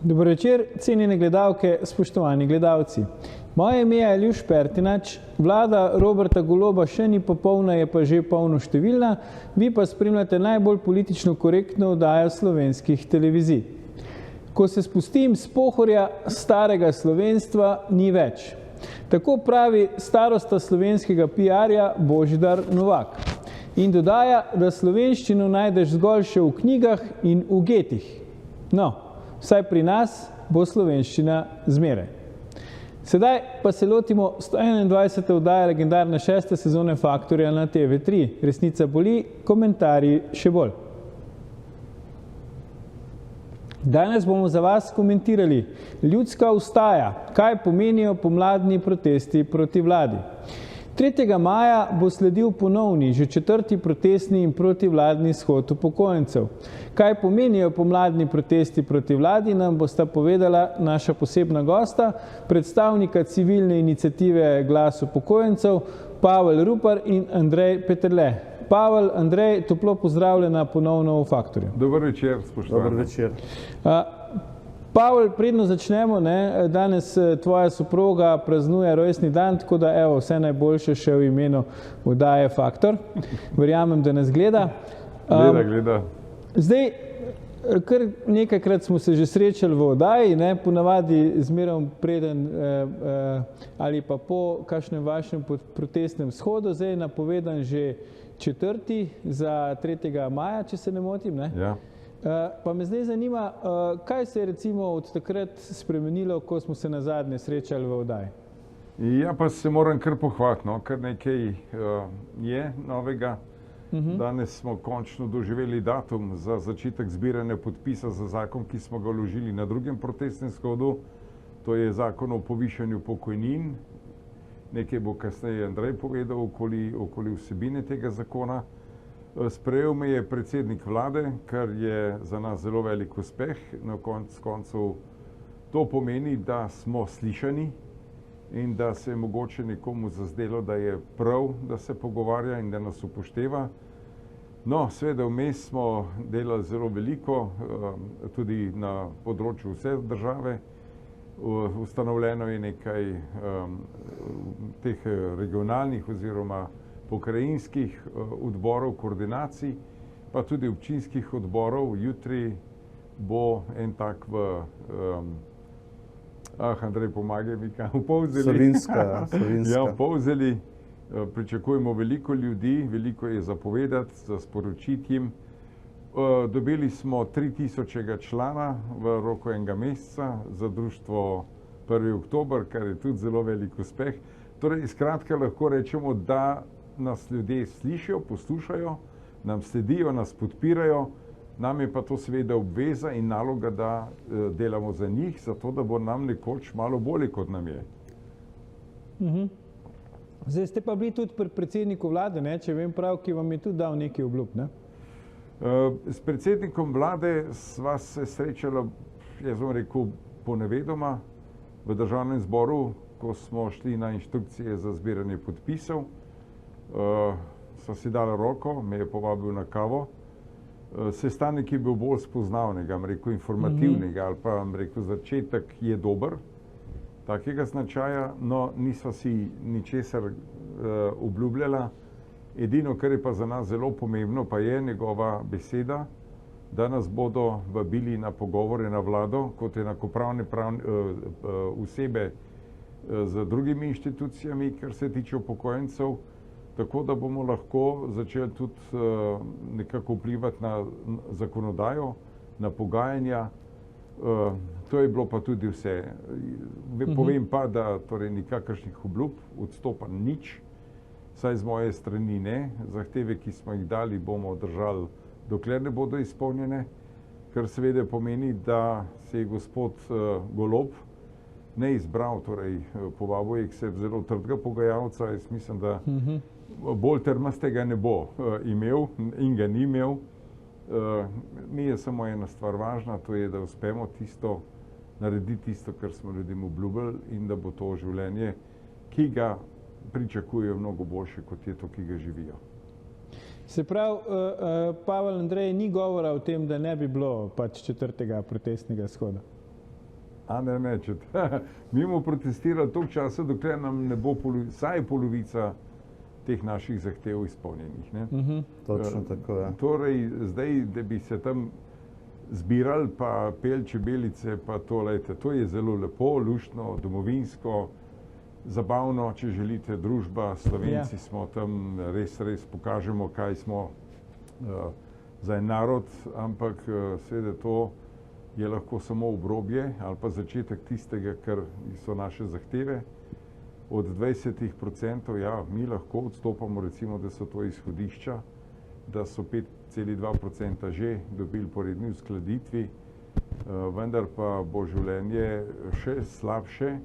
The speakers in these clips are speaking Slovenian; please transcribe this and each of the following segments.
Dober večer, cenjene gledalke, spoštovani gledalci. Moje ime je Aljuš Pertinač, vlada Roberta Goloba še ni popolna, je pa že polnoštevilna, vi pa spremljate najbolj politično korektno oddajo slovenskih televizij. Ko se spustim s Pohorja, starega slovenstva ni več. Tako pravi starosta slovenskega PR-ja Božidar Novak. In dodaja, da slovenščino najdeš zgolj še v knjigah in v getih. No, vsaj pri nas bo slovenščina zmeraj. Sedaj pa se lotimo 121. oddaje legendarne 6. sezone Faktorja na TV3. Resnica boli, komentarji še bolj. Danes bomo za vas komentirali ljudska vstaja, kaj pomenijo pomladni protesti proti vladi. 3. maja bo sledil ponovni, že 4. protestni in protivladni shod upokojencev. Kaj pomenijo pomladni protesti proti vladi, nam bosta povedala naša posebna gosta, predstavnika civilne iniciative Glas upokojencev, Pavel Rupar in Andrej Peterle. Pavel, Andrej, toplo pozdravljena ponovno v Faktorju. Dober večer, spoštovani. Dober večer. Pavel, predno začnemo, danes tvoja soproga praznuje rojstni dan, tako da evo, vse najboljše še v imenu oddaje Faktor. Verjamem, da nas gleda. Gleda. Zdaj, kar nekajkrat smo se že srečali v oddaji, ponavadi zmerom preden ali pa po kakšnem vašem protestnem shodu, zdaj je napovedan že 4. za 3. maja, če se ne motim, ne? Ja. Pa me zdaj zanima, kaj se je recimo od takrat spremenilo, ko smo se nazadnje srečali v oddaji? Ja, pa se moram kar pohvaliti, no, kar nekaj je novega. Danes smo končno doživeli datum za začetek zbiranja podpisa za zakon, ki smo ga vložili na drugem protestnem shodu. To je zakon o povišanju pokojnin. Nekaj bo kasneje Andrej povedal okoli vsebine tega zakona. Sprejel me je predsednik vlade, kar je za nas zelo velik uspeh. Na koncu to pomeni, da smo slišani in da se je mogoče nekomu zazdelo, da je prav, da se pogovarja in da nas upošteva. No, seveda vmes smo delali zelo veliko, tudi na področju vse države. Ustanovljeno je nekaj teh regionalnih oziroma pokrajinskih odborov, koordinacij, pa tudi občinskih odborov. Jutri bo en tak Andrej, pomagaj mi, v Polzeli. Savinska. Ja, v Polzeli. Pričakujemo veliko ljudi, veliko je za povedati, za sporočiti jim. Dobili smo 3000 člana v roku enega meseca za društvo 1. oktober, kar je tudi zelo velik uspeh. Torej, skratka, lahko rečemo, da nas ljudje slišijo, poslušajo, nam sledijo, nas podpirajo, nam je pa to seveda obveza in naloga, da delamo za njih, zato da bo nam nekoč malo bolje, kot nam je. Zdaj ste pa bili tudi pri predsedniku vlade, če vem prav, ki vam je tudi dal nekaj obljub, ne? S predsednikom vlade sva se srečala, jaz bom rekel, ponevedoma v državnem zboru, ko smo šli na inštrukcije za zbiranje podpisov. Sva si dala roko, me je povabil na kavo. Sestanek je bil bolj spoznavnega, rekel informativnega, ali pa rekel začetek je dober, takega značaja, no nisva si ničesar obljubljala. Edino, kar je pa za nas zelo pomembno, pa je njegova beseda, da nas bodo vabili na pogovore na vlado, kot enakopravne osebe z drugimi inštitucijami, kar se tiče upokojencev, tako da bomo lahko začeli tudi nekako vplivati na zakonodajo, na pogajanja. To je bilo pa tudi vse. Povem pa, da torej nikakršnih obljub, odstopanj nič, saj z moje strani ne. Zahteve, ki smo jih dali, bomo držali, dokler ne bodo izpolnjene, kar seveda pomeni, da se je gospod Golob ne izbral, torej povabil je k sebi zelo trdega pogajalca. Jaz mislim, da bolj trmastega ne bo imel in ga ni imel. Mi je samo ena stvar važna, to je, da uspemo narediti tisto, kar smo ljudem obljubili, in da bo to življenje, ki ga pričakujejo mnogo boljše, kot je to, ki ga živijo. Se pravi, Pavel, Andrej, ni govora o tem, da ne bi bilo pač 4. protestnega shoda? A ne, če mi bomo protestirali toliko časa, dokler nam ne bo vsaj polovica teh naših zahtev izpolnjenih. Ne? Točno tako, ja. Torej, zdaj, da bi se tam zbirali, pa pel čebelice, pa to, lejte, to je zelo lepo, luštno, domovinsko, zabavno, če želite, družba, Slovenci smo tam, res pokažemo, kaj smo za en narod, ampak seveda to je lahko samo obrobje ali pa začetek tistega, kar so naše zahteve. Od 20%, ja, mi lahko odstopamo, recimo, da so to izhodišča, da so 5,2% že dobili po redni uskladitvi, vendar pa bo življenje še slabše,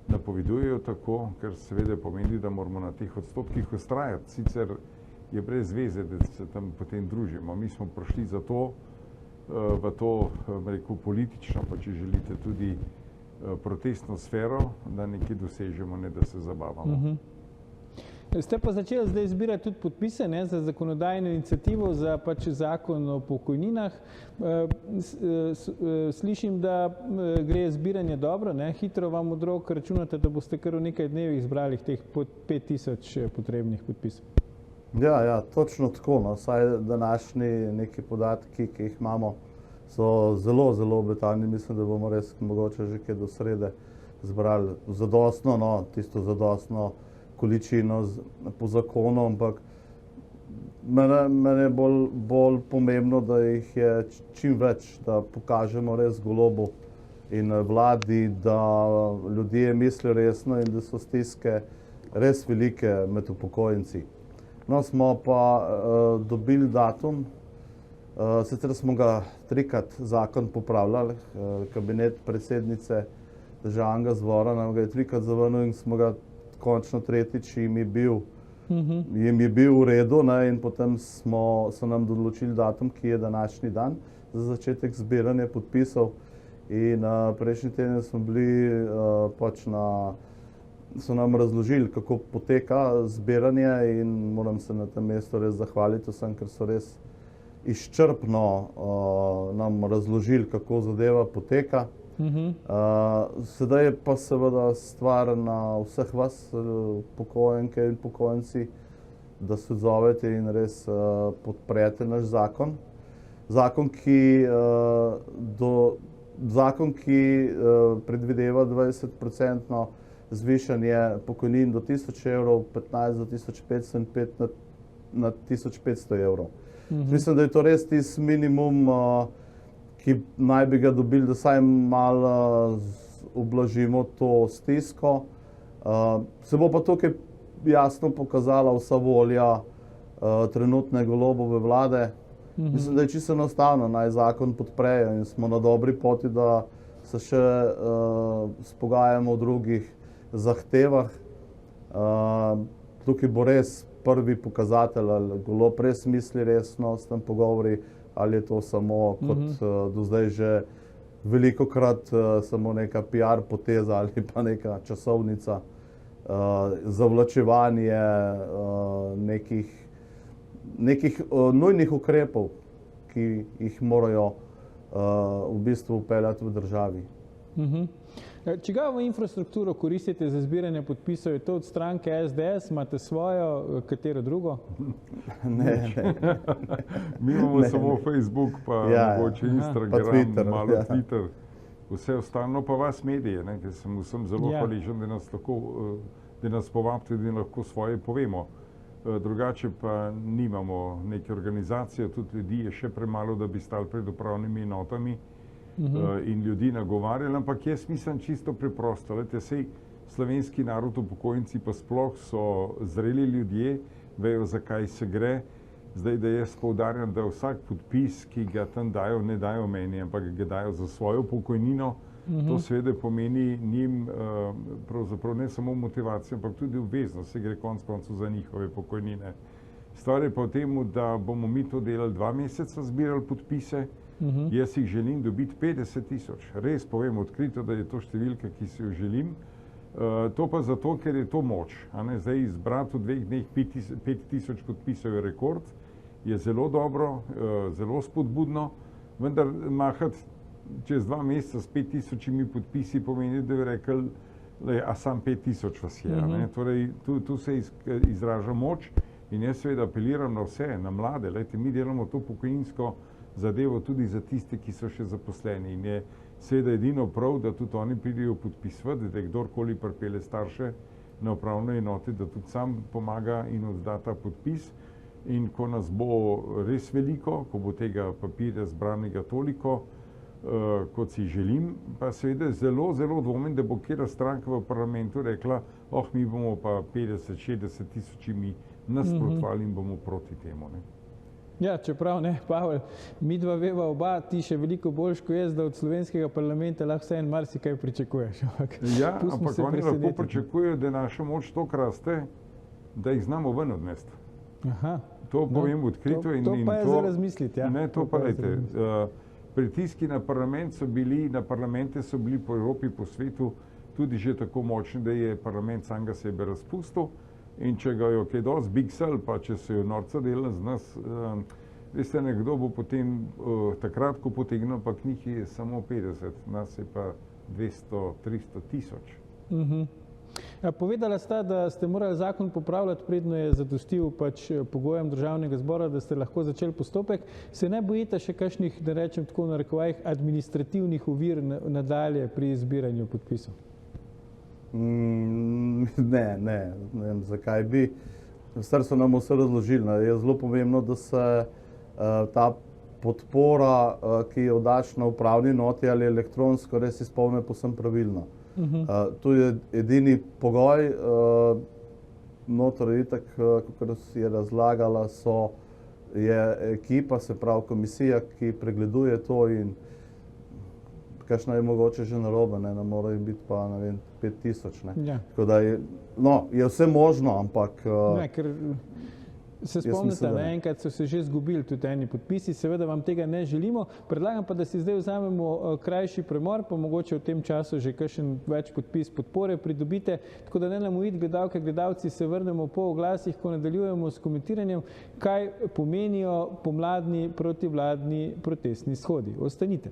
napovedujejo tako, ker seveda pomeni, da moramo na teh odstotkih vztrajati. Sicer je brez veze, da se tam potem družimo. Mi smo prišli za to, v to, rekel, politično, pa če želite tudi protestno sfero, da nekaj dosežemo, ne da se zabavamo. Ste pa začeli zdaj zbirati tudi podpise, ne, za zakonodajno inicijativo za pač zakon o pokojninah. Slišim, da gre zbiranje dobro, ne, hitro vam od rok računate, da boste kar v nekaj dnevih zbrali teh 5000 potrebnih podpisov. Ja, točno tako, no. Vsaj današnji neki podatki, ki jih imamo, so zelo, zelo obetavni. Mislim, da bomo res mogoče že kaj do srede zbrali zadostno, no, tisto zadostno količino po zakonu, ampak mene je bolj pomembno, da jih je čim več, da pokažemo res Golobu in vladi, da ljudje mislijo resno in da so stiske res velike med upokojenci. No, smo pa dobili datum, sicer smo ga 3krat zakon popravljali, kabinet predsednice Državnega zbora nam ga je 3krat zavrnil in smo ga končno tretjič jim je bil v redu, ne, in potem so nam določili datum, ki je današnji dan za začetek zbiranja podpisov. In prejšnji teden smo bili so nam razložili, kako poteka zbiranje in moram se na tem mestu res zahvaliti vsem, ker so res izčrpno nam razložili, kako zadeva poteka. Sedaj je pa seveda stvar na vseh vas, upokojenke in upokojenci, da se odzovete in res podprete naš zakon. Zakon, ki predvideva 20% zvišanje pokojnin do 1000 evrov, 15 do 1500 in 5 na 1500 evrov. Mislim, da je to res tisti minimum, ki naj bi ga dobili, da saj malo ublažimo to stisko. Se bo pa tukaj jasno pokazala vsa volja trenutne Golobove vlade. Mislim, da je čisto enostavno, naj zakon podprejo in smo na dobri poti, da se še spogajamo o drugih zahtevah. Tukaj bo res prvi pokazatelj, ali Golob res misli resno s tem pogovori, ali je to samo kot do zdaj že velikokrat samo neka PR poteza ali pa neka časovnica, zavlačevanje nekih nujnih ukrepov, ki jih morajo v bistvu vpeljati v državi. Čigavo infrastrukturo koristite za zbiranje podpisov? Je to od stranke SDS? Imate svojo, katero drugo? Ne. Mi imamo samo Facebook, pa mogoče Instagram, Twitter, malo Twitter. Vse ostalo pa vas medije, ne, ker sem vsem zelo hvaležen, da nas povabite, da lahko svoje povemo. Drugače pa nimamo neke organizacije, tudi ljudi je še premalo, da bi stali pred upravnimi enotami in ljudi nagovarjali, ampak jaz mislim čisto preprosto. Lejte, sej slovenski narod, upokojenci pa sploh so zreli ljudje, vejo, zakaj se gre. Zdaj, da jaz poudarjam, da vsak podpis, ki ga tam dajo, ne dajo meni, ampak ga dajo za svojo pokojnino, to seveda pomeni njim pravzaprav ne samo motivacijo, ampak tudi obveznost, se gre konec koncev za njihove pokojnine. Stvar je pa v tem, da bomo mi to delali 2 meseca, zbirali podpise. Jaz jih želim dobiti 50 000. Res povem odkrito, da je to številka, ki si jo želim. To pa zato, ker je to moč. Zdaj izbrati v 2 dneh 5000 podpisov je rekord, je zelo dobro, zelo spodbudno, vendar mahati čez 2 meseca s 5000 podpisi pomeni, da bi rekli, a sam 5000 vas je. Torej, tu se izraža moč in jaz seveda apeliram na vse, na mlade. Lejte, mi delamo to pokojninsko zadevo tudi za tiste, ki so še zaposleni in je seveda edino prav, da tudi oni pridejo podpisovati, da kdorkoli pripelje starše na upravne enote, da tudi sam pomaga in odda ta podpis. In ko nas bo res veliko, ko bo tega papirja zbranega toliko, kot si želim, pa seveda zelo, zelo dvomim, da bo katera stranka v parlamentu rekla, mi bomo pa 50-60 tisočimi nasprotovali in bomo proti temu. Ne. Ja, čeprav ne, Pavel, mi dva veva oba, ti še veliko boljš kot jaz, da od slovenskega parlamenta lahko vse en marsikaj pričakuješ. Ja, ampak oni lahko pričakujejo, da naša moč toliko raste, da jih znamo ven odnesti. Aha. To povem odkrito in to pa je za razmisliti, ja. Ne, to pa lejte. Pritiski na parlamente so bili po Evropi, po svetu tudi že tako močni, da je parlament samega sebe razpustil in če ga jo kaj dosti biksal, pa če se jo norca dela z nas, veste, nekdo bo potem takrat, ko potegnil, pa knjih je samo 50, nas je pa 200-300 tisoč. Povedala sta, da ste morali zakon popravljati, predno je zadostil pogojem državnega zbora, da ste lahko začeli postopek. Se ne bojite še kakšnih, da rečem tako na rekovajih, administrativnih ovir nadalje pri zbiranju podpisov? Ne vem, zakaj bi. Stvar so nam vse razložili. Je zelo pomembno, da se ta podpora, ki jo daš na upravni noti ali elektronsko, res izpolne povsem pravilno. Tu je edini pogoj, notor itak, kakor si je razlagala, je ekipa, se pravi komisija, ki pregleduje to in kakšna je mogoče že narobe, ne mora biti pa, ne vem, 5000, ne. Ja. Tako da je vse možno, ampak ne, ker se spomnite, enkrat so se že zgubili tudi eni podpisi, seveda vam tega ne želimo. Predlagam pa, da si zdaj vzamemo krajši premor, pa mogoče v tem času že kakšen več podpis podpore pridobite, tako da ne nam uiti, gledalke, gledalci, se vrnemo po oglasih, ko nadaljujemo s komentiranjem, kaj pomenijo pomladni protivladni protestni shodi. Ostanite.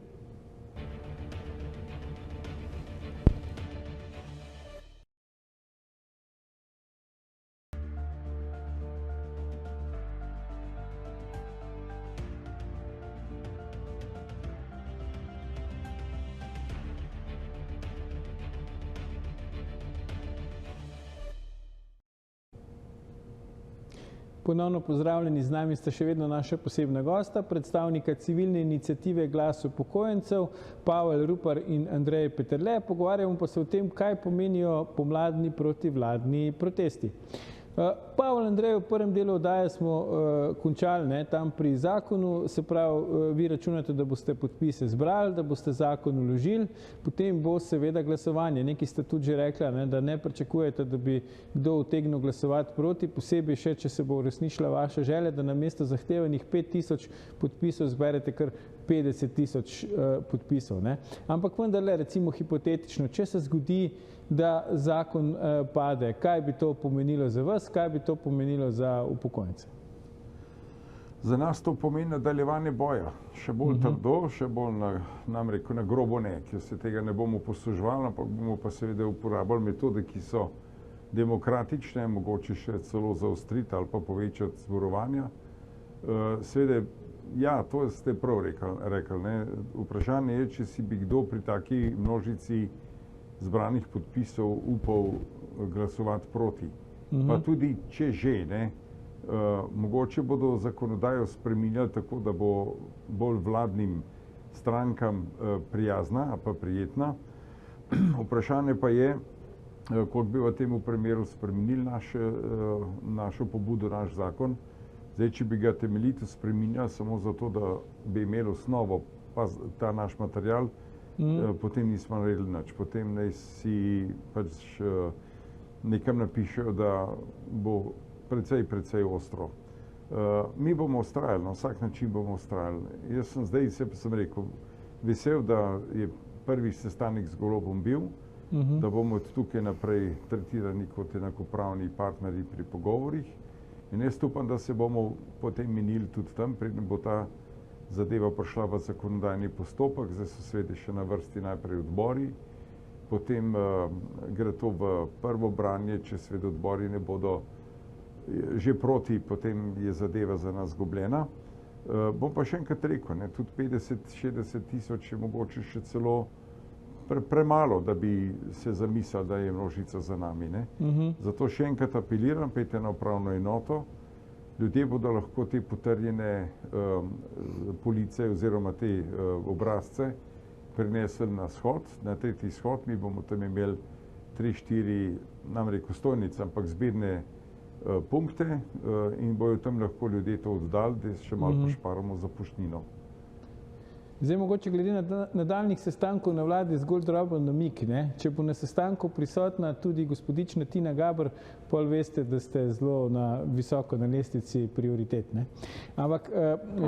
Ponovno pozdravljeni, z nami sta še vedno naša posebna gosta, predstavnika civilne iniciative Glas upokojencev, Pavel Rupar in Andrej Peterle. Pogovarjamo pa se o tem, kaj pomenijo pomladni protivladni protesti. Pavel, Andrej, v prvem delu oddaje smo končali tam pri zakonu, se pravi, vi računate, da boste podpise zbrali, da boste zakon vložili, potem bo seveda glasovanje. Nekaj ste tudi že rekla, da ne pričakujete, da bi kdo utegnil glasovati proti, posebej še, če se bo uresničila vaša želja, da namesto zahtevanih 5000 podpisov zberete kar 50 000 podpisov. Ampak vendarle, recimo hipotetično, če se zgodi, da zakon pade, kaj bi to pomenilo za vas, kaj bi to pomenilo za upokojence? Za nas to pomeni nadaljevanje boja. Še bolj trdo, še bolj na grobo ne, ker se tega ne bomo posluževali, ampak bomo pa seveda uporabljali metode, ki so demokratične, mogoče še celo zaostriti ali pa povečati zborovanja. Seveda, ja, to ste prav rekli. Vprašanje je, če si bi kdo pri taki množici zbranih podpisov upal glasovati proti. Pa tudi, če že, mogoče bodo zakonodajo spreminjali tako, da bo bolj vladnim strankam prijazna, pa prijetna. Vprašanje pa je, koliko bi v tem primeru spremenili našo pobudo, naš zakon. Zdaj, če bi ga temeljito spreminjali samo zato, da bi imeli osnovo, pa ta naš material, potem nismo naredili nič. Potem naj si nekam napišejo, da bo precej ostro. Mi bomo ustrajali, na vsak način bomo ustrajali. Jaz sem zdaj, sem rekel, vesel, da je prvi sestanek z Golobom bil, da bomo tukaj naprej tretirani kot enakopravni partnerji pri pogovorih. In jaz upam, da se bomo potem menili tudi tam, preden bo ta zadeva prišla v zakonodajni postopek, zdaj so seveda še na vrsti najprej odbori, potem gre to v prvo branje, če seveda odbori ne bodo že proti, potem je zadeva za nas zgubljena. Bom pa še enkrat rekel, ne, tudi 50-60 tisoč je mogoče še celo premalo, da bi se zamislili, da je množica za nami. Ne. Zato še enkrat apeliram, pejte na upravno enoto, ljudje bodo lahko te potrjene police oziroma te obrazce prinesli na shod, na tretji shod, mi bomo tam imeli 3-4, nam rekel stojnice, ampak zbirne punkte in bojo tam lahko ljudje to oddali, da še malo pošparamo za poštnino. Zdaj, mogoče glede na nadaljnjih sestankov na vladi zgolj droben namig, ne? Če bo na sestanku prisotna tudi gospodična Tina Gaber, pol veste, da ste zelo visoko na lestvici prioritet. Ne? Ampak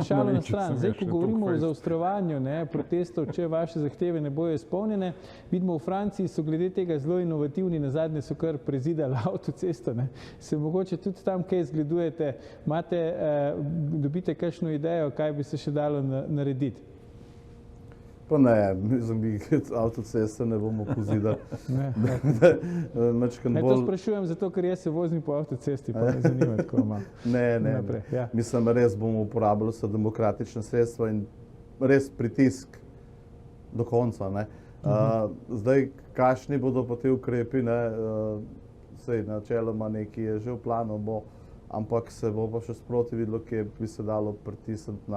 šalo na stran, zdaj, ko govorimo o zaostrovanju protestov, če vaše zahteve ne bojo izpolnjene, vidimo v Franciji so glede tega zelo inovativni, nazadnje so kar prezidali avtocesto. Ne? Se mogoče tudi tam kaj zgledujete, dobite kakšno idejo, kaj bi se še dalo narediti? Pa ne, mi avtoceste ne bomo pozidali. To sprašujem zato, ker jaz se vozim po avtocesti, pa me zanima tako malo. Ne. Mislim, res bomo uporabljali vsa demokratična sredstva in res pritisk do konca. Zdaj, kakšni bodo pa te ukrepi, sej načeloma nekaj je že v planu, ampak se bo pa še sproti videlo, kje bi se dalo pritisniti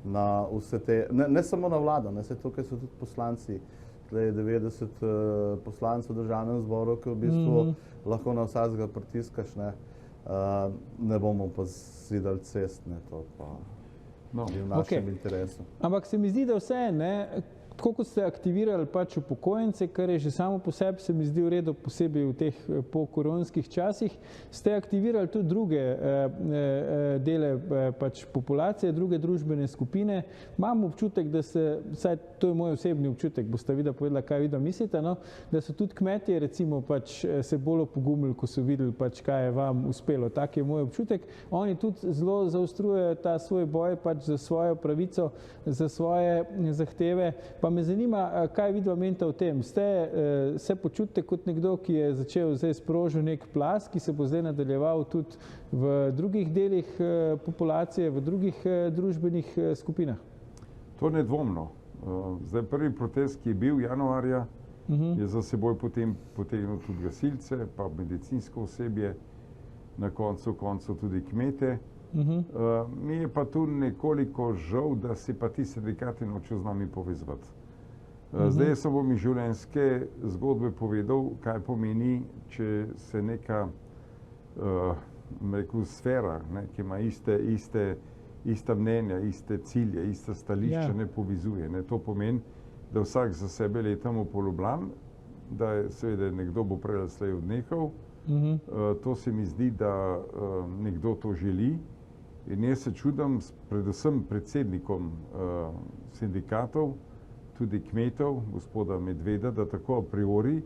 na vse te, ne samo na vlado, saj tukaj so tudi poslanci, tukaj je 90 poslancev v državnem zboru, ki v bistvu lahko na vsakega pritiskaš, ne bomo pa zidali cest, to pa je v našem interesu. Ampak se mi zdi, da vse, tako kot ste aktivirali pač upokojence, kar je že samo po sebi, se mi zdi v redu, posebej v teh pokoronskih časih, ste aktivirali tudi druge dele pač populacije, druge družbene skupine. Imam občutek, da se, vsaj to je moj osebni občutek, boste videla povedala, kaj vi mislite, da so tudi kmetje recimo pač se bolj opogumili, ko so videli pač, kaj je vam uspelo. Tak je moj občutek. Oni tudi zelo zaostrujejo ta svoj boj pač za svojo pravico, za svoje zahteve. Pa me zanima, kaj vidva menite o tem. Se počutite kot nekdo, ki je začel zdaj sprožil nek plaz, ki se bo zdaj nadaljeval tudi v drugih delih populacije, v drugih družbenih skupinah? To nedvomno. Zdaj prvi protest, ki je bil januarja, je za seboj potem potegnil tudi gasilce, pa medicinsko osebje, na koncu tudi kmete. Mi je pa tu nekoliko žal, da se pa ti sindikati nočejo z nami povezati. Zdaj sem bom iz življenjske zgodbe povedal, kaj pomeni, če se neka sfera, ki ima ista mnenja, iste cilje, ista stališča, ne povezuje. To pomeni, da vsak za sebe letamo po Ljubljani, da je seveda nekdo bo prej ali slej odnehal. To se mi zdi, da nekdo to želi. In jaz se čudim predvsem predsednikom sindikatov, tudi kmetov, gospoda Medveda, da tako a priori,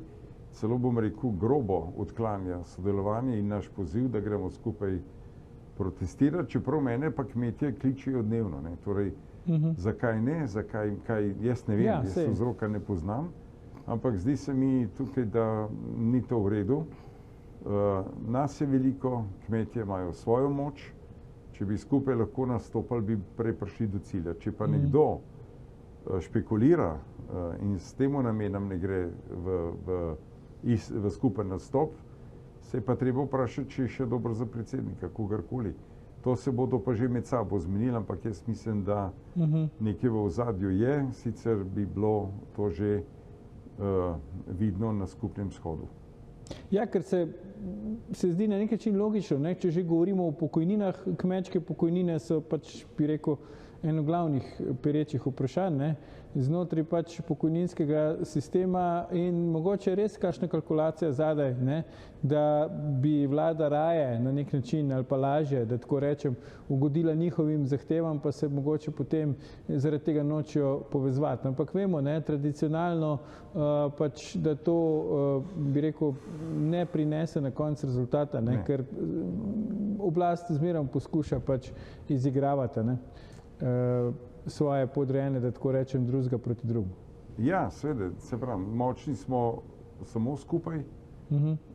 celo bom rekel, grobo odklanja sodelovanje in naš poziv, da gremo skupaj protestirati, čeprav mene pa kmetje kličijo dnevno. Torej, zakaj ne, kaj, jaz ne vem, jaz vzroka ne poznam, ampak zdi se mi tukaj, da ni to v redu. Nas je veliko, kmetje imajo svojo moč, če bi skupaj lahko nastopali, bi prej prišli do cilja. Če pa nekdo špekulira in s tem namenom ne gre v skupen nastop, se je pa treba vprašati, če je še dobro za predsednika, kogarkoli. To se bodo pa že med sabo zmenili, ampak jaz mislim, da nekaj v ozadju je, sicer bi bilo to že vidno na skupnem shodu. Ja, ker se zdi na nek način logično, če že govorimo o pokojninah, kmečke pokojnine so pač, bi rekel, eno glavnih perečih vprašanj znotraj pač pokojninskega sistema in mogoče res kakšna kalkulacija zadaj, da bi vlada raje na nek način ali pa lažje, da tako rečem, ugodila njihovim zahtevam, pa se mogoče potem zaradi tega nočejo povezovati. Ampak vemo, tradicionalno pač, da to, bi rekel, ne prinese na koncu rezultata, ker oblast zmeraj poskuša pač izigravati. svoje podrejene, da tako rečem, drugega proti drugemu. Ja, seveda, se pravi, močni smo samo skupaj,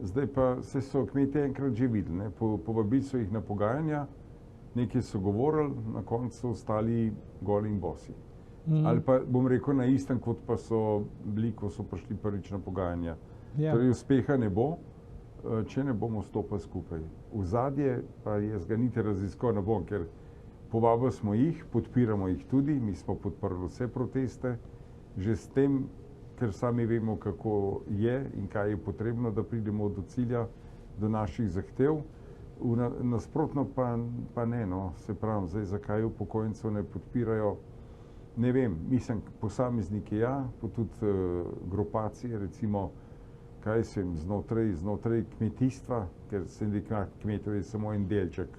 zdaj pa se so kmetje enkrat že videli, ne? Povabili so jih na pogajanja, nekaj so govorili, na koncu so ostali goli in bosi. Ali pa bom rekel na istem, kot pa so bili, ko so prišli prvič na pogajanja. Ja. Torej uspeha ne bo, če ne bomo stopili skupaj. V zadje pa jaz ga niti raziskoval ne bom, ker povabili smo jih, podpiramo jih tudi, mi smo podprli vse proteste, že s tem, ker sami vemo, kako je in kaj je potrebno, da pridemo do cilja, do naših zahtev. Nasprotno pa ne, no, se pravi, zdaj zakaj upokojencev ne podpirajo, ne vem, mislim, posamezniki ja, pa tudi grupacije, recimo, kaj sem, znotraj kmetijstva, ker sindikat kmetov je samo en delček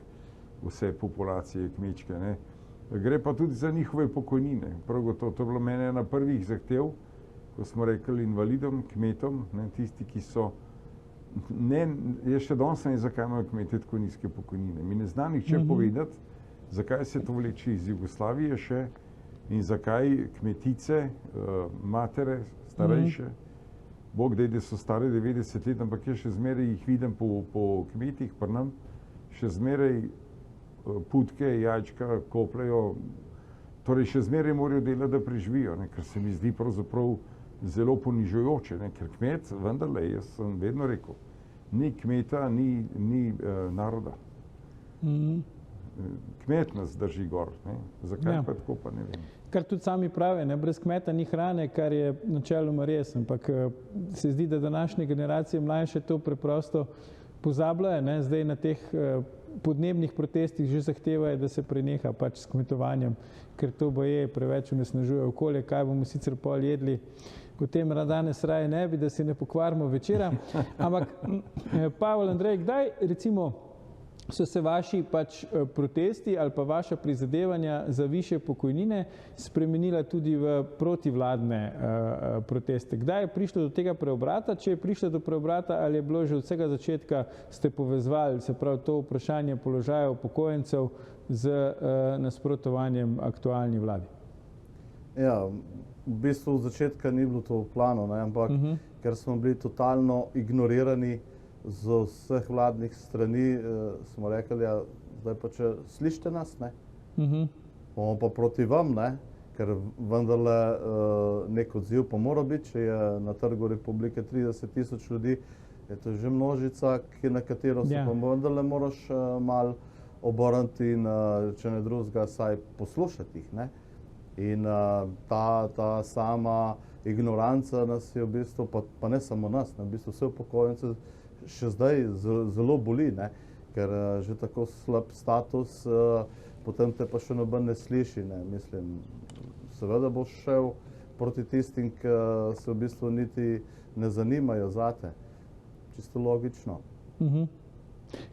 vse populacije kmečke, ne. Gre pa tudi za njihove pokojnine. Prav gotovo, to je bilo mene ena prvih zahtev, ko smo rekli invalidom, kmetom, ne, tisti, ki so, ne, jaz še danes ne vem, zakaj imajo kmetje tako nizke pokojnine. Mi ne zna nihče povedati, zakaj se to vleče iz Jugoslavije še in zakaj kmetice, matere, starejše, Bog dej, da so stare 90 let, ampak jaz še zmeraj jih vidim po kmetih, pri nam, še zmeraj putke, jajčka kopljajo, torej še zmeraj morajo delati, da preživijo, ne, ker se mi zdi pravzaprav zelo ponižujoče, ne, ker kmet, vendarle, jaz sem vedno rekel, ni kmeta, ni naroda. Kmet nas drži gor, ne, zakaj pa tako, pa ne vem. Kar tudi sami pravi, ne, brez kmeta ni hrane, kar je načeloma res, ampak se zdi, da današnje generacije mlajše to preprosto pozabljajo, ne, zdaj na teh podnebnih protestih že zahtevajo, da se preneha pač s kmetovanjem, ker to boje preveč onesnažuje okolje, kaj bomo sicer pol jedli, o tem danes raje ne bi, da si ne pokvarimo večera. Ampak, Pavel, Andrej, kdaj recimo so se vaši pač protesti ali pa vaša prizadevanja za višje pokojnine spremenila tudi v protivladne proteste? Kdaj je prišlo do tega preobrata? Če je prišlo do preobrata, ali je bilo že od vsega začetka, ste povezvali, se pravi, to vprašanje položaja upokojencev z nasprotovanjem aktualni vladi? Ja, v bistvu od začetka ni bilo to v planu, ne, ampak ker smo bili totalno ignorirani z vseh vladnih strani, smo rekli, ja, zdaj pa če slišite nas, ne, bomo pa proti vam, ne, ker vendarle nek odziv pa mora biti, če je na Trgu Republike 30 000 ljudi, je to že množica, na katero se pa vendarle moraš malo obrniti in če ne drugega, saj poslušati jih, ne. In ta sama ignoranca nas je v bistvu, pa ne samo nas, ne, v bistvu vse upokojence še zdaj zelo boli, ne, ker že tako slab status, potem te pa še noben ne sliši, ne, mislim, seveda boš šel proti tistim, ki se v bistvu niti ne zanimajo zate, čisto logično.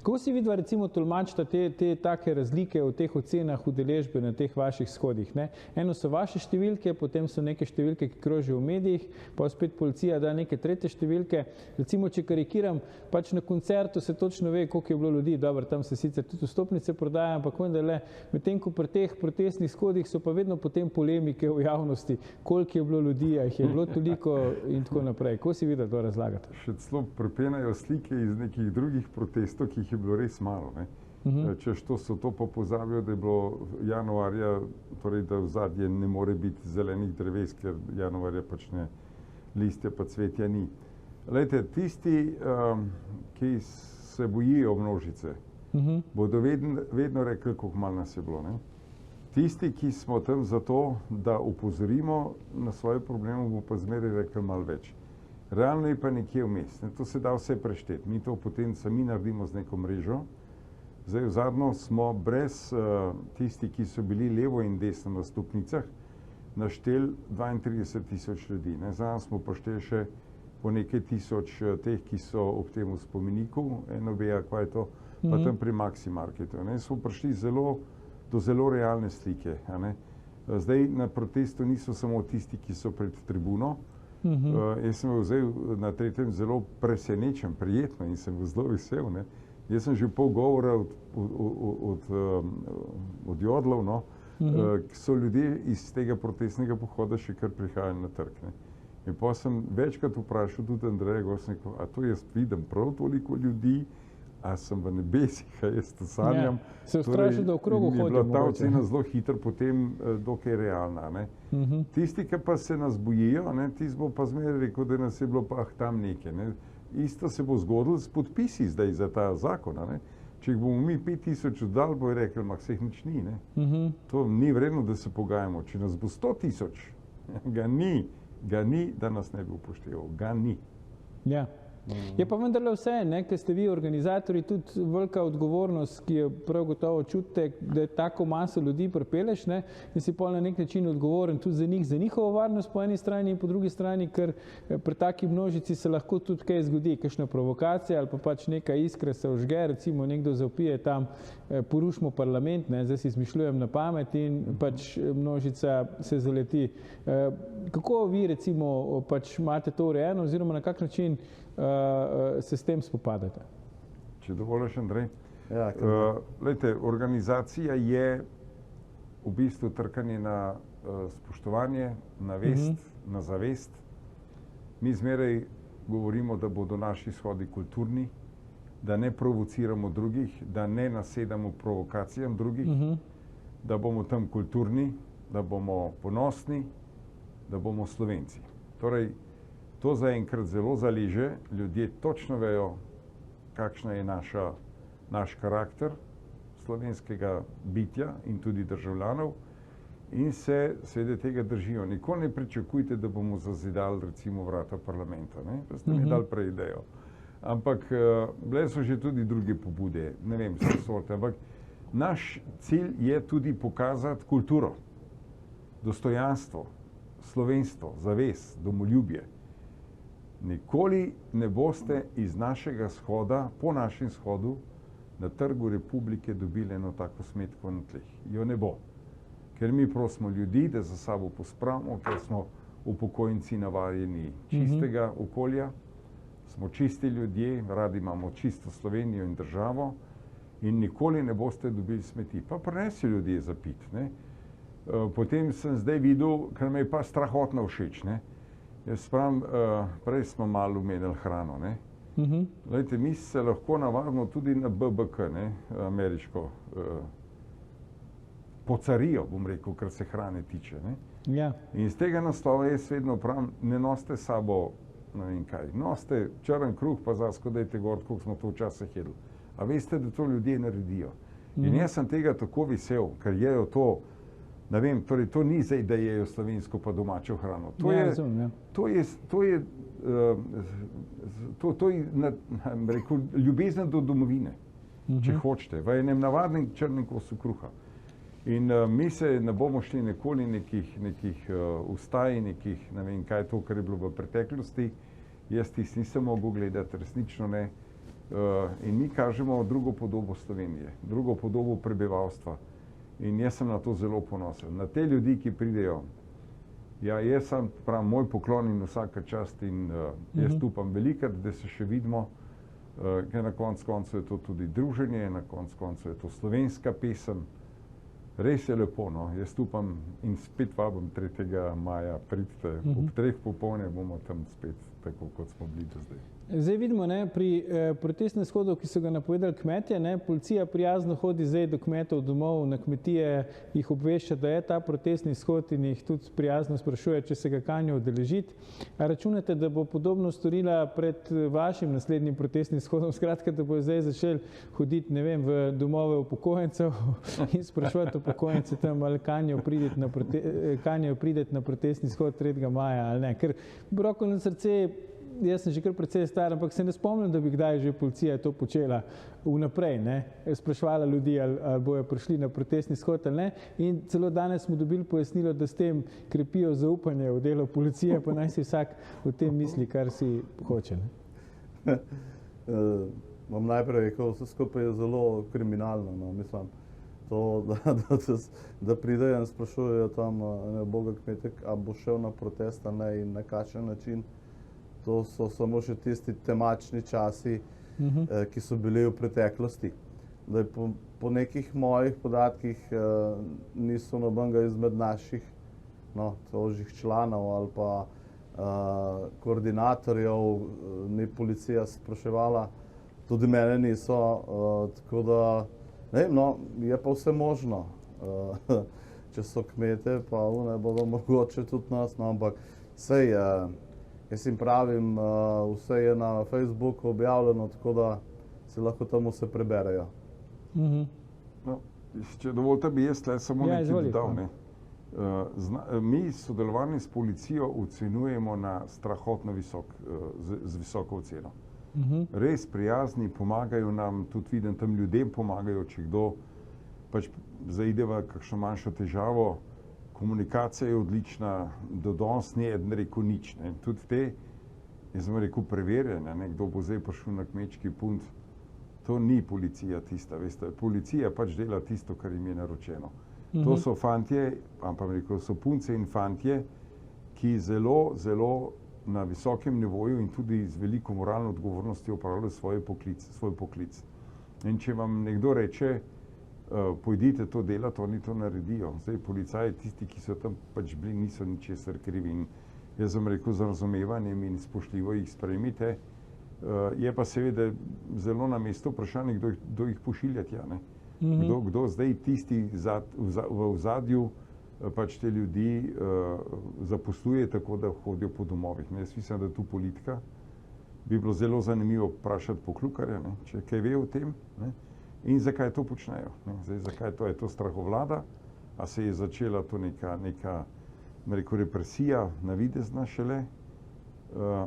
Kako si vidva recimo tolmačita te take razlike v teh ocenah udeležbe na teh vaših shodih, ne? Eno so vaše številke, potem so neke številke, ki krožijo v medijih, pa spet policija da neke tretje številke. Recimo, če karikiram, pač na koncertu se točno ve, koliko je bilo ljudi, dobro, tam se sicer tudi vstopnice prodaja, ampak vendarle, medtem ko pri teh protestnih shodih so pa vedno potem polemike v javnosti, koliko je bilo ljudi, a jih je bilo toliko in tako naprej. Kako si vidva to razlagate? Še celo prepenajo slike iz nekih drugih protestov, ki jih je bilo res malo, ne. Češ to pa pozabijo, da je bilo januarja, torej da v zadnje ne more biti zelenih dreves, ker januarja pač ne, listja pa cvetja ni. Glejte, tisti, ki se bojijo množice, bodo vedno rekli, koliko malo nas je bilo, ne. Tisti, ki smo tam zato, da opozorimo na svoje probleme, bomo pa zmeraj rekli malo več. Realno je pa nekje vmes, ne, to se da vse prešteti, mi to potem sami naredimo z neko mrežo. Zdaj vzadnjo smo brez tisti, ki so bili levo in desno na stopnicah, našteli 32 000 ljudi, ne, zdaj smo pa šteli še po nekaj tisoč teh, ki so ob tem spomeniku, eno veja, kaj je to, pa tam pri Maxi Marketu, ne, smo prišli do zelo realne slike, a ne. Zdaj na protestu niso samo tisti, ki so pred tribuno. Jaz sem bil zdaj na tretjem zelo presenečen, prijetno in sem bil zelo vesel, ne. Jaz sem že pol govora od jodlov, no, so ljudje iz tega protestnega pohoda še kar prihajali na trg. Ne. In pa sem večkrat vprašal tudi Andreja Gosnika, a to jaz vidim prav toliko ljudi, a sem v nebesih, a jaz to sanjam. Ja, se ustrašil, da v krogu hodijo. Je bila ta ocena zelo hitro potem dokaj realna. Ne. Tisti, ki pa se nas bojijo, ne, tisti bo pa zmeraj rekel, da nas je bilo pa tam nekaj. Ne. Isto se bo zgodilo s podpisi zdaj za ta zakon. Ne. Če jih bomo mi 5000 oddali, bojo rekli, ma vseh nič ni. Ne. To ni vredno, da se pogajamo. Če nas bo 100 000, ga ni, da nas ne bi upošteval. Ga ni. Ja. Je pa vendarle vse, ker ste vi organizatorji, tudi velika odgovornost, ki jo prav gotovo čutite, da tako maso ljudi pripeleš, in si pol na nek način odgovoren tudi za njih, za njihovo varnost po eni strani in po drugi strani, ker pri taki množici se lahko tudi kaj zgodi, kakšna provokacija ali pa pač neka iskra se ožge, recimo nekdo zavpije tam, porušimo parlament, zdaj si izmišljujem na pamet in pač množica se zaleti. Kako vi recimo pač imate to urejeno oziroma na kak način se s tem spopadate? Če dovoliš, Andrej. Ja, Glejte, organizacija je v bistvu trkanje na spoštovanje, na vest, na zavest. Mi zmeraj govorimo, da bodo naši shodi kulturni, da ne provociramo drugih, da ne nasedamo provokacijam drugih, da bomo tam kulturni, da bomo ponosni, da bomo Slovenci. Torej, to zaenkrat zelo zaleže, ljudje točno vejo, kakšna je naš karakter slovenskega bitja in tudi državljanov in se seveda tega držijo. Nikoli ne pričakujte, da bomo zazidali recimo vrata parlamenta, da ste mi dali prej idejo. Ampak bile so že tudi druge pobude, ne vem, vse sorte, ampak naš cilj je tudi pokazati kulturo, dostojanstvo, slovenstvo, zavest, domoljubje. Nikoli ne boste iz našega shoda, po našem shodu, na Trgu Republike dobili eno tako smetko na tleh. Jo ne bo. Ker mi prosimo ljudi, da za sabo pospravimo, ker smo upokojenci navajeni čistega okolja, smo čisti ljudje, radi imamo čisto Slovenijo in državo in nikoli ne boste dobili smeti. Pa prinesi ljudje za pit. Potem sem zdaj videl, ker me je pa strahotno všeč. Jaz pravim, prej smo malo omenili hrano. Glejte, mi se lahko navadimo tudi na BBK, ameriško pocarijo, bom rekel, kar se hrane tiče. Ja. In iz tega naslova jaz vedno pravim, ne nosite sabo, ne vem kaj, nosite črn kruh, pa zaskodajte gor, koliko smo to včasih jedli. A veste, da to ljudje naredijo. In jaz sem tega tako vesel, ker jejo to, ne vem, torej to ni zdaj, da jejo slovensko pa domačo hrano. To je ljubezen do domovine, če hočete, v enem navadnem črnem kosu kruha. In mi se ne bomo šli nikoli nekih ustaj, nekih, ne vem kaj to, kar je bilo v preteklosti. Jaz tisti nisem mogel gledati, resnično ne. In mi kažemo drugo podobo Slovenije, drugo podobo prebivalstva. In jaz sem na to zelo ponosen. Na te ljudi, ki pridejo, ja, jaz sem, pravim, moj poklon in vsaka čast in jaz upam velikrat, da se še vidimo, ker na koncu koncev je to tudi druženje, na koncu koncev je to slovenska pesem. Res je lepo, no, jaz upam in spet vabim 3. maja, pridite, ob 3 popoldne bomo tam spet, tako kot smo bili do zdaj. Zdaj vidimo, pri protestnem shodu, ki so ga napovedali kmetje, policija prijazno hodi zdaj do kmetov domov, na kmetije jih obvešča, da je ta protestni shod in jih tudi prijazno sprašuje, če se ga kanijo udeležiti. A računate, da bo podobno storila pred vašim naslednjim protestnim shodom, skratka, da bo zdaj začeli hoditi, ne vem, v domove upokojencev in sprašovati upokojence tam, ali kanijo prideti na protestni shod 3. maja ali ne. Ker roko na srce, jaz sem že kar precej star, ampak se ne spomnim, da bi kdaj že policija to počela vnaprej, spraševala ljudi, ali bojo prišli na protestni shod ali ne. In celo danes smo dobili pojasnilo, da s tem krepijo zaupanje v delo policije, pa naj si vsak o tem misli, kar si hoče. Bom najprej rekel, vse skupaj je zelo kriminalno, mislim. To, da pridejo in sprašujejo tam boga kmetek, a bo šel na protest ali ne in na kakšen način. To so samo še tisti temačni časi, ki so bili v preteklosti. po nekih mojih podatkih niso nobenega izmed naših ožjih članov ali pa koordinatorjev, ni policija spraševala, tudi mene niso, tako da ne vem, no, je pa vse možno. Če so kmete, pa ne bodo mogoče tudi nas, no, ampak sej, jaz jim pravim, vse je na Facebooku objavljeno, tako da si lahko tam vse preberejo. No, če dovolite, bi jaz tle samo nekaj dodal, ne. Mi sodelovanje s policijo ocenjujemo na strahotno z visoko oceno. Res prijazni, pomagajo nam, tudi vidim, tam ljudem pomagajo, če kdo pač zaide v kakšno manjšo težavo. Komunikacija je odlična, do danes ni eden rekel nič, ne. Tudi te, jaz sem rekel, preverjanja, ne, kdo bo zdaj prišel na kmečki punt, to ni policija tista, veste. Policija pač dela tisto, kar jim je naročeno. To so fantje, ampak rekel, so punce in fantje, ki zelo, zelo na visokem nivoju in tudi z veliko moralno odgovornostjo opravljajo svoj poklic. In če vam nekdo reče, pojdite to delati, oni to naredijo. Zdaj, policaji, tisti, ki so tam pač bili, niso ničesar krivi. In jaz sem rekel, z razumevanjem in spoštljivo jih sprejmite. Je pa seveda zelo na mestu vprašanje, kdo jih pošilja tja, ne. Kdo zdaj tisti v ozadju pač te ljudi zaposluje tako, da hodijo po domovih. Jaz mislim, da tu politika bi bilo zelo zanimivo vprašati poklukarja, ne, če kaj ve o tem, ne, in zakaj to počnejo. Ne. Zdaj, zakaj to je to strahovlada, a se je začela to neka represija navidezna šele,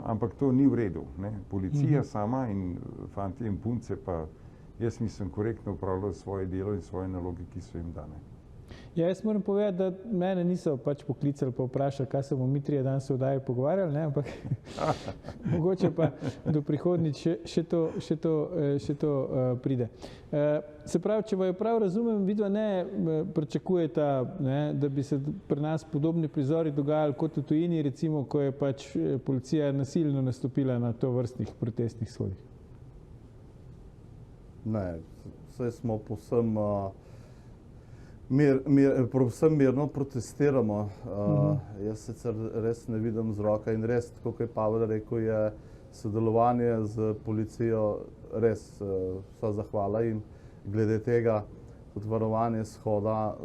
ampak to ni v redu. Ne. Policija sama in fantje in punce pa jaz mislim, korektno upravljajo svoje delo in svoje naloge, ki so jim dane. Ja, jaz moram povedati, da mene niso pač poklicali pa vprašali, kaj se bomo mi 3 danes v oddaji pogovarjali, ne, ampak mogoče pa do prihodnjič še to pride. Se pravi, če vaju prav razumem, vidva ne pričakujeta, ne, da bi se pri nas podobni prizori dogajali kot v tujini, recimo, ko je pač policija nasilno nastopila na tovrstnih protestnih shodih. Ne, saj smo povsem mirno protestiramo. Jaz sicer res ne vidim vzroka in res, tako kot je Pavel rekel, je sodelovanje z policijo res vsa zahvala jim. Glede tega, tudi varovanje shoda,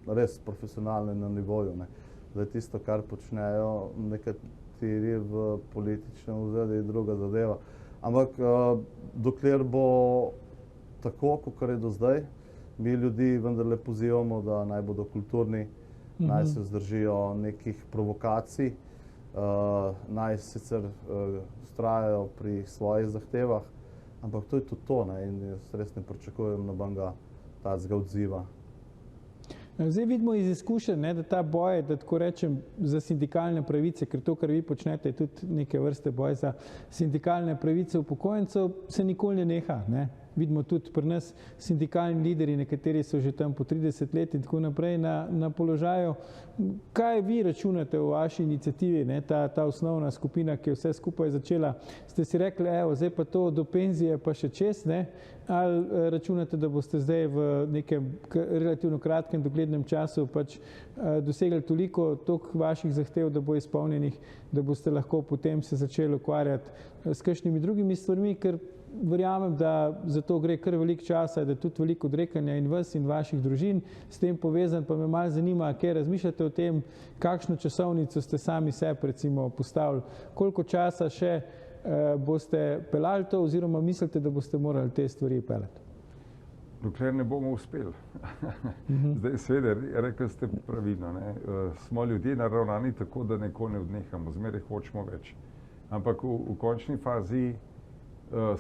res profesionalno na nivoju, ne. Zdaj tisto, kar počnejo nekateri v političnem ozadju, je druga zadeva. Ampak dokler bo tako, kot je do zdaj, mi ljudi vendarle pozivamo, da naj bodo kulturni, naj se vzdržijo nekih provokacij, naj sicer vztrajajo pri svojih zahtevah, ampak to je tudi to, ne, in jaz res ne pričakujem nobenega takega odziva. Zdaj vidimo iz izkušenj, ne, da ta boj, da tako rečem, za sindikalne pravice, ker to, kar vi počnete, je tudi neke vrste boj za sindikalne pravice upokojencev, se nikoli ne neha, ne. Vidimo tudi pri nas sindikalni lideri, nekateri so že tam po 30 let in tako naprej na položaju. Kaj vi računate v vaši iniciativi, ne, ta osnovna skupina, ki je vse skupaj začela? Ste si rekli, evo, zdaj pa to do penzije pa še čez, ne? Ali računate, da boste zdaj v nekem relativno kratkem doglednem času pač dosegli toliko vaših zahtev, da bo izpolnjenih, da boste lahko potem se začeli ukvarjati s kakšnimi drugimi stvarmi, ker verjamem, da za to gre kar veliko časa, da je tudi veliko odrekanja in vas in vaših družin. S tem povezan pa me malo zanima, kaj razmišljate o tem, kakšno časovnico ste sami sebi recimo postavili, koliko časa še boste peljali to oziroma mislite, da boste morali te stvari peljati? Dokler ne bomo uspeli. Zdaj seveda, rekli ste pravilno, ne, smo ljudje naravnani tako, da nikoli ne odnehamo, zmeraj hočemo več. Ampak v končni fazi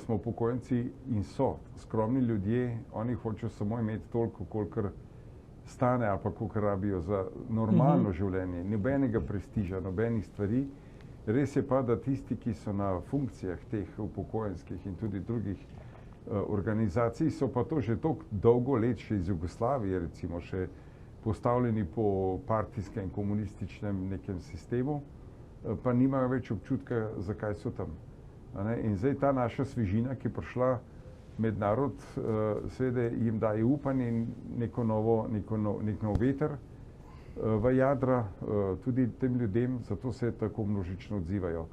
smo upokojenci in so skromni ljudje, oni hočejo samo imeti toliko, kolikor stane, ali pa kolikor rabijo za normalno življenje, nobenega prestiža, nobenih stvari. Res je pa, da tisti, ki so na funkcijah teh upokojenskih in tudi drugih organizacij, so pa to že toliko dolgo let, še iz Jugoslavije recimo, še postavljeni po partijskem in komunističnem nekem sistemu, pa nimajo več občutka, zakaj so tam. In zdaj ta naša svežina, ki je prišla, med narod, seveda jim daje upanje in nek nov veter v jadra, tudi tem ljudem, zato se tako množično odzivajo.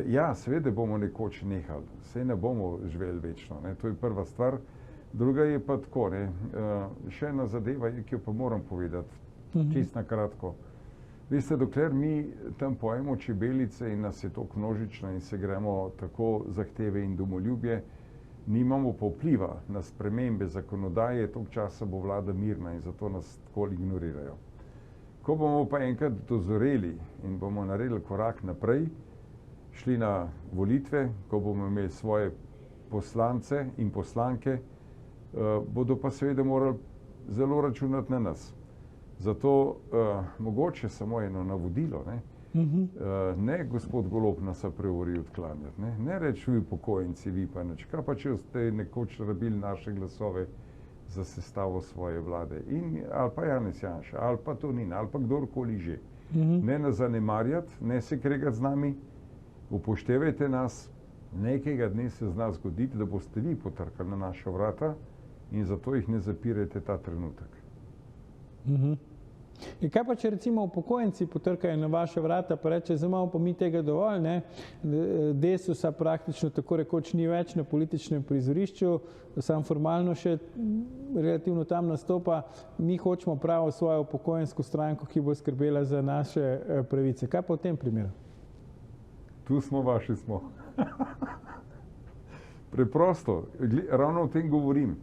Ja, seveda bomo nekoč nehali, saj ne bomo živeli večno, ne? To je prva stvar. Druga je pa tako, ne? Še ena zadeva, ki jo pa moram povedati, čisto na kratko. Veste, dokler mi tam pojemo čebelice in nas je toliko množično in se gremo tako zahteve in domoljubje, nimamo pa vpliva na spremembe zakonodaje, toliko časa bo vlada mirna in zato nas tako ignorirajo. Ko bomo pa enkrat dozoreli in bomo naredili korak naprej, šli na volitve, ko bomo imeli svoje poslance in poslanke, bodo pa seveda morali zelo računati na nas. Zato mogoče samo eno navodilo, ne? Ne gospod Golob nas a priori odklanjati, ne reči vi upokojenci, vi pa nič. Kaj pa če ste nekoč rabili naše glasove za sestavo svoje vlade, ali pa Janez Janša, ali pa Tonin, ali pa kdorkoli že. Ne nas zanemarjati, ne se kregati z nami, upoštevajte nas, nekega dne se zna zgoditi, da boste vi potrkali na naša vrata in zato jih ne zapirajte ta trenutek. In kaj pa, če recimo upokojenci potrkajo na vaše vrata, pa reče, zdaj imamo pa mi tega dovolj, ne? Desusa praktično tako rekoč ni več na političnem prizorišču, sam formalno še relativno tam nastopa, mi hočemo pravo svojo upokojensko stranko, ki bo skrbela za naše pravice. Kaj pa v tem primeru? Tu smo, vaši smo. Preprosto, ravno o tem govorim.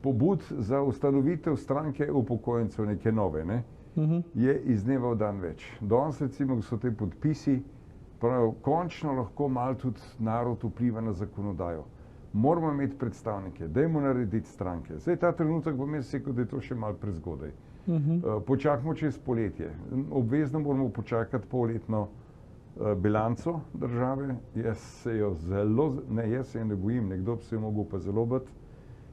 Pobud za ustanovitev stranke upokojencev neke nove, ne? Je iz dneva v dan več. Danes recimo, ko so te podpisi, pravijo, končno lahko malo tudi narod vpliva na zakonodajo. Moramo imeti predstavnike, dajmo narediti stranke. Zdaj ta trenutek bom jaz rekel, da je to še malo prezgodaj. Počakamo čez poletje. Obvezno moramo počakati polletno bilanco države. Jaz se jo ne bojim, nekdo bi se jo mogel pa zelo bati.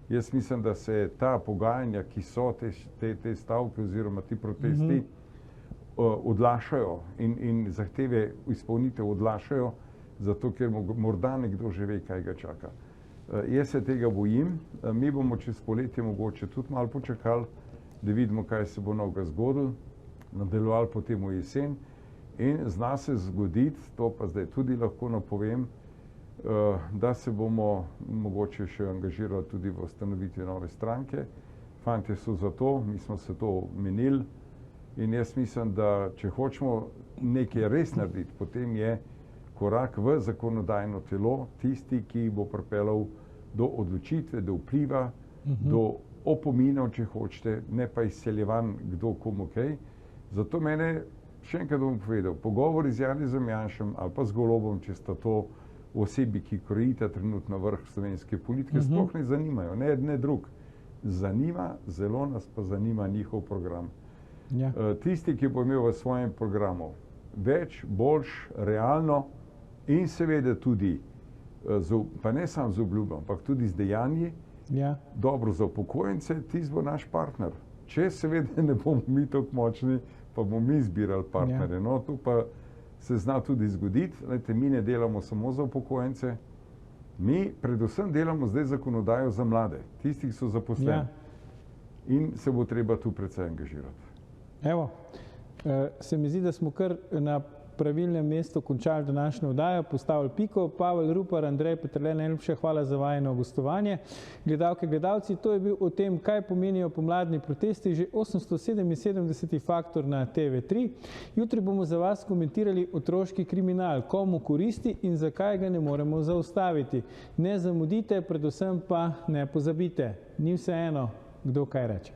Jaz mislim, da se ta pogajanja, ki so te stavke oziroma ti protesti, odlašajo in zahteve izpolnitev odlašajo, zato ker morda nekdo že ve, kaj ga čaka. Jaz se tega bojim, mi bomo čez poletje mogoče tudi malo počakali, da vidimo, kaj se bo novega zgodilo, nadaljevali potem v jesen in zna se zgoditi, to pa zdaj tudi lahko napovem, da se bomo mogoče še angažirali tudi v ustanovitvi nove stranke. Fantje so za to, mi smo se to menili in jaz mislim, da če hočemo nekaj res narediti, potem je korak v zakonodajno telo tisti, ki bo pripeljal do odločitve, do vpliva, do opominov, če hočete, ne pa izseljevanj kdo komu kaj. Zato mene, še enkrat bom povedal, pogovori z Janezom Janšem ali pa z Golobom, če sta to osebi, ki krojita trenutno vrh slovenske politike, sploh ne zanimajo, ne drug. Zelo nas pa zanima njihov program. Ja. Tisti, ki bo imel v svojem programu več, boljš, realno in seveda tudi, pa ne samo z obljubom, ampak tudi z dejanji, dobro za upokojence, tisti bo naš partner. Če seveda ne bomo mi tako močni, pa bomo mi zbirali partnerje. No, to pa se zna tudi zgoditi. Lejte, mi ne delamo samo za upokojence, mi predvsem delamo zdaj zakonodajo za mlade, tisti, ki so zaposleni. In se bo treba tu precej angažirati. Evo, se mi zdi, da smo kar na pravilnem mestu končali današnjo oddajo, postavili piko. Pavel Rupar, Andrej Peterle, najlepša hvala za vajino gostovanje. Gledalke, gledalci, to je bil o tem, kaj pomenijo pomladni protesti, že 877. faktor na TV3. Jutri bomo za vas komentirali otroški kriminal, komu koristi in zakaj ga ne moremo zaustaviti. Ne zamudite, predvsem pa ne pozabite. Ni vseeno, kdo kaj reče.